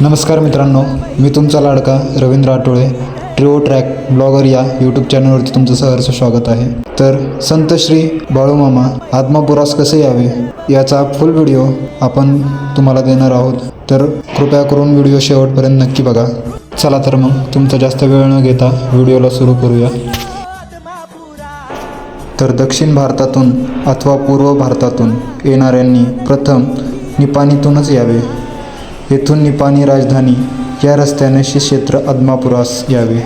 नमस्कार मित्रांनो, मी तुमचा लाडका Ravindra Athawale trio track blogger या यूट्यूब चॅनलवरती तुमचं सहर्ष स्वागत आहे। तर संत श्री बाळूमामा आत्मापुरास कसे यावे याचा फुल व्हिडिओ आपण तुम्हाला देणार आहोत, तर कृपया करून व्हिडिओ शेवटपर्यंत नक्की बघा। चला तर मग तुमचा जास्त वेळ न घेता व्हिडिओला सुरू करूया। तर दक्षिण भारतातून अथवा पूर्व भारतातून येणाऱ्यांनी प्रथम निपाणीतूनच यावे। येथून निपाणी राजधानी या रस्त्याने श्री क्षेत्र आत्मापुरास यावे।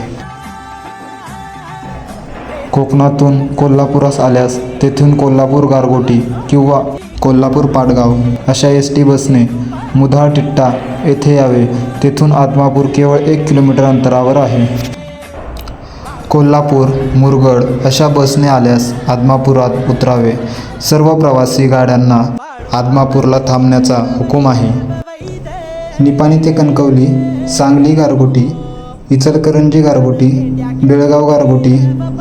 कोकणातून कोल्हापुरास आल्यास तेथून कोल्हापूर गारगोटी किंवा कोल्हापूर पाटगाव अशा ST बसने मुधाळ टिट्टा येथे यावे। तेथून आत्मापूर केवळ 1 किलोमीटर अंतरावर आहे। कोल्हापूर मुरगड अशा बसने आल्यास आत्मापुरात उतरावे। सर्व प्रवासी गाड्यांना आत्मापूरला थांबण्याचा हुकूम आहे। निपाणी ते कणकवली, सांगली गारगोटी, इचलकरंजी गारगोटी, बेळगाव गारगोटी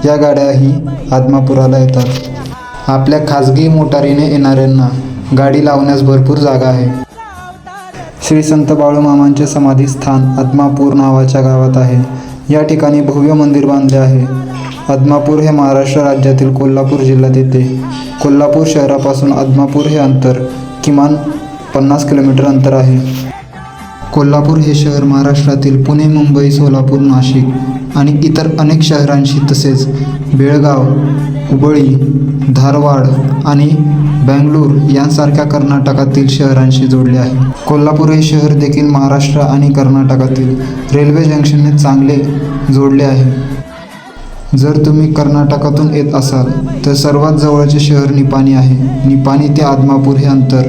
या गाड्याही आत्मापुराला येतात। आपल्या खाजगी मोटारीने येणाऱ्यांना गाडी लावण्यास भरपूर जागा आहे। श्री संत बाळूमामांचे समाधी स्थान आत्मापूर नावाच्या गावात आहे। या ठिकाणी भव्य मंदिर बांधले आहे। आत्मापूर हे महाराष्ट्र राज्यातील कोल्हापूर जिल्ह्यात येते। कोल्हापूर शहरापासून आत्मापूर हे अंतर किमान 50 किलोमीटर अंतर आहे। कोल्हापूर हे शहर महाराष्ट्रातील पुणे, मुंबई, सोलापूर, नाशिक आणि इतर अनेक शहरांशी तसेच बेळगाव, हुबळी, धारवाड आणि बेंगळूर यांसारख्या कर्नाटकातील शहरांशी जोडले आहे। कोल्हापूर हे शहर देखील महाराष्ट्र आणि कर्नाटकातील रेल्वे जंक्शनने चांगले जोडले आहे। जर तुम्ही कर्नाटकातून येत असाल तर सर्वात जवळचे शहर निपाणी आहे। निपाणी ते आत्मापूर हे अंतर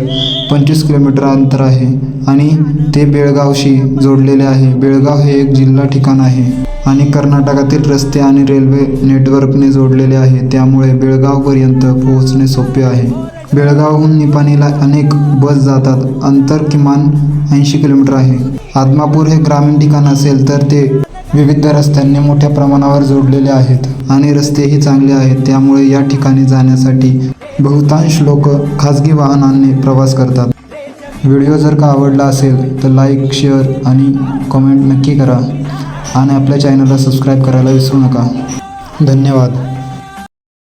25 किलोमीटर अंतर आहे आणि ते बेळगावशी जोडलेले आहे। बेळगाव हे एक जिल्हा ठिकाण आहे आणि कर्नाटकातील रस्ते आणि रेल्वे नेटवर्कने जोडलेले आहे, त्यामुळे बेळगावपर्यंत पोहोचणे सोपे आहे। बेळगावहून निपाणीला अनेक बस जातात। अंतर किमान 80 किलोमीटर आहे। आत्मापूर हे ग्रामीण ठिकाण असेल तर ते विविध रस्त्यांनी मोठ्या प्रमाणावर जोडलेले आहेत आणि रस्तेही चांगले आहेत, त्यामुळे या ठिकाणी जाण्यासाठी बहुतांश लोक खाजगी वाहनांनी प्रवास करतात। व्हिडिओ जर का आवडला असेल तर लाईक, शेअर आणि कमेंट नक्की करा आणि आपल्या चॅनलला सबस्क्राईब करायला विसरू नका। धन्यवाद।